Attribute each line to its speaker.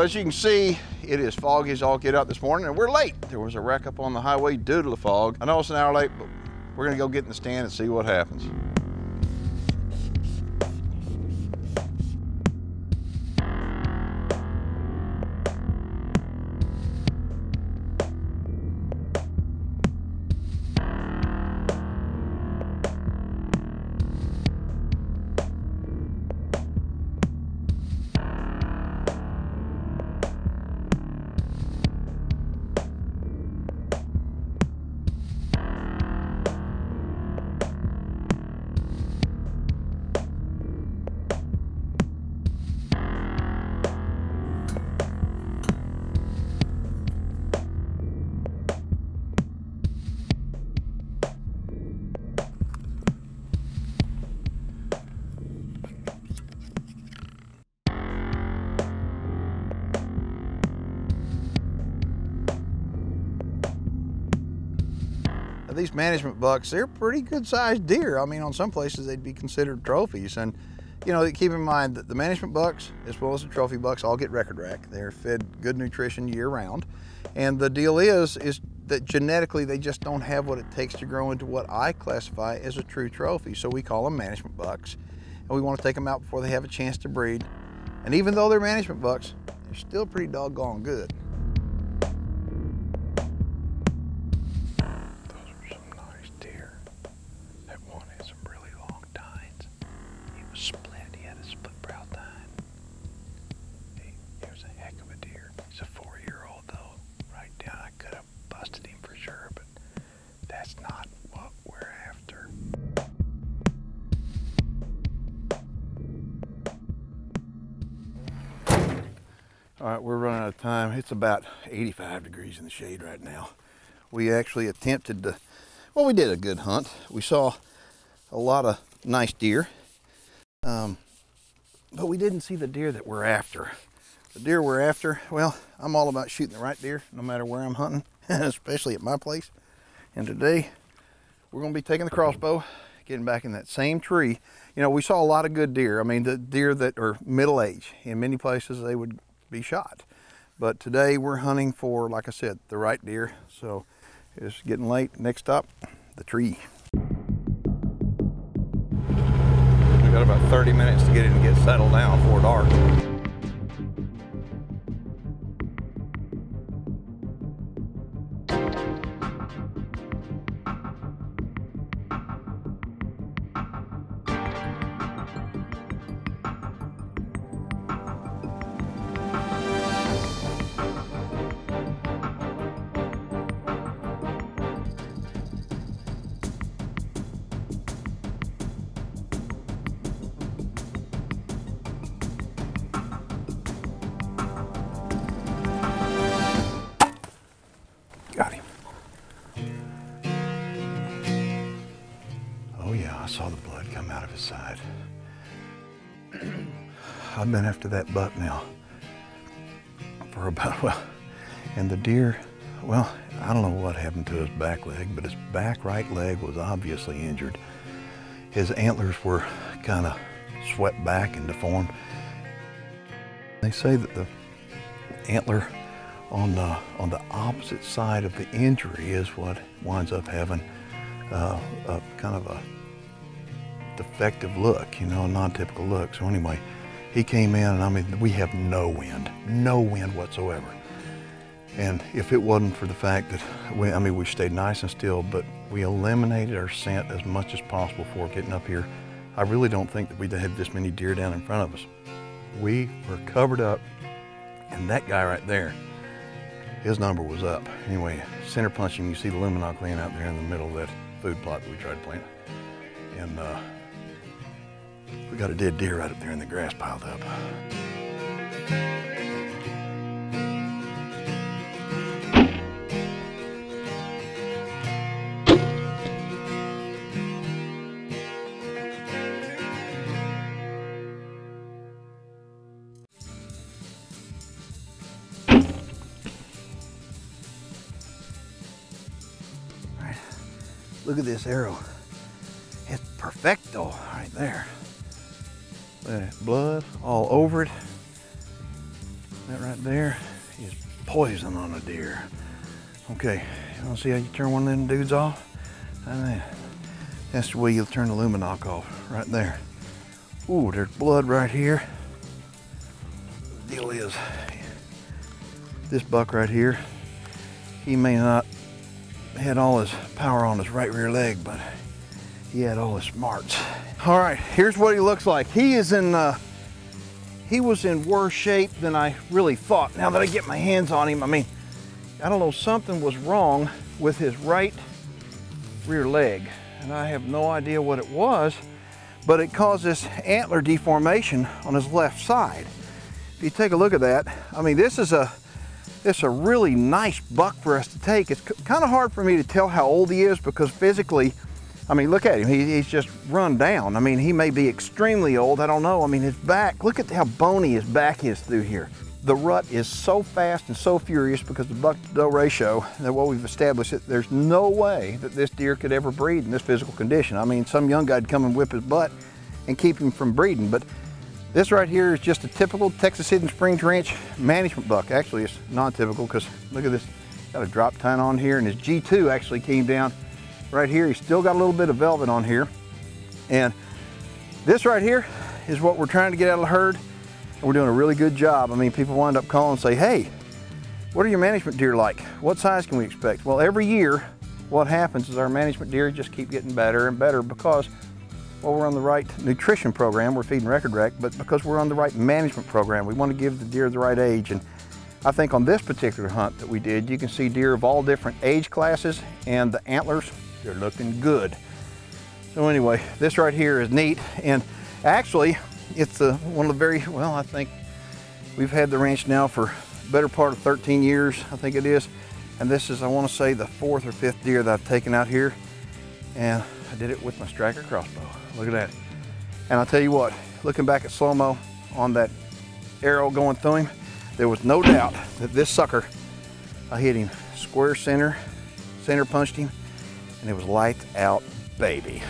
Speaker 1: Well, as you can see, it is foggy as all get out this morning, and we're late. There was a wreck up on the highway due to the fog. I know it's an hour late, but we're gonna go get in the stand and see what happens. These management bucks, they're pretty good sized deer. I mean, on some places they'd be considered trophies. And you know, keep in mind that the management bucks, as well as the trophy bucks, all get record rack. They're fed good nutrition year round. And the deal is that genetically they just don't have what it takes to grow into what I classify as a true trophy. So we call them management bucks. And we want to take them out before they have a chance to breed. And even though they're management bucks, they're still pretty doggone good. All right, we're running out of time. It's about 85 degrees in the shade right now. We actually attempted to, well, we did a good hunt. We saw a lot of nice deer, but we didn't see the deer that we're after. The deer we're after, well, I'm all about shooting the right deer, no matter where I'm hunting, especially at my place. And today, we're gonna be taking the crossbow, getting back in that same tree. You know, we saw a lot of good deer. I mean, the deer that are middle age. In many places, they would be shot. But today we're hunting for, like I said, the right deer. So it's getting late. Next stop, the tree. We got about 30 minutes to get in and get settled down before dark. Got him. Oh yeah, I saw the blood come out of his side. I've been after that buck now for about, well, and the deer, well, I don't know what happened to his back leg, but his back right leg was obviously injured. His antlers were kind of swept back and deformed. They say that the antler on the opposite side of the injury is what winds up having a kind of a defective look, you know, a non-typical look. So anyway, he came in, and I mean, we have no wind whatsoever. And if it wasn't for the fact that we stayed nice and still, but we eliminated our scent as much as possible before getting up here, I really don't think that we'd had this many deer down in front of us. We were covered up, and that guy right there, his number was up. Anyway, center punching, you see the luminok laying out there in the middle of that food plot that we tried to plant. And we got a dead deer right up there in the grass piled up. Look at this arrow. It's perfecto right there. Blood all over it. That right there is poison on a deer. Okay, you wanna see how you turn one of them dudes off? That's the way you'll turn the luminoc off, right there. Ooh, there's blood right here. The deal is, this buck right here, he may not had all his power on his right rear leg, but he had all his smarts. All right, here's what he looks like. He was in worse shape than I really thought. Now that I get my hands on him, I mean, I don't know, something was wrong with his right rear leg, and I have no idea what it was, but it caused this antler deformation on his left side. If you take a look at that, I mean, this is a really nice buck for us to take. It's kind of hard for me to tell how old he is because physically, I mean, look at him, he's just run down. I mean, he may be extremely old, I don't know. I mean, his back, look at how bony his back is through here. The rut is so fast and so furious because the buck to doe ratio, that what we've established, there's no way that this deer could ever breed in this physical condition. I mean, some young guy'd come and whip his butt and keep him from breeding, but this right here is just a typical Texas Hidden Springs Ranch management buck. Actually, it's non-typical because look at this, got a drop tine on here, and his G2 actually came down right here. He's still got a little bit of velvet on here. And this right here is what we're trying to get out of the herd. And we're doing a really good job. I mean, people wind up calling and say, hey, what are your management deer like? What size can we expect? Well, every year, what happens is our management deer just keep getting better and better because, well, we're on the right nutrition program. We're feeding record rec, but because we're on the right management program, we want to give the deer the right age. And I think on this particular hunt that we did, you can see deer of all different age classes, and the antlers, they're looking good. So anyway, this right here is neat, and actually it's one of the very, well, I think we've had the ranch now for the better part of 13 years, I think it is, and this is, I want to say, the 4th or 5th deer that I've taken out here, and I did it with my striker crossbow. Look at that. And I'll tell you what, looking back at slow-mo on that arrow going through him, there was no doubt that this sucker, I hit him square center punched him, and it was lights out, baby.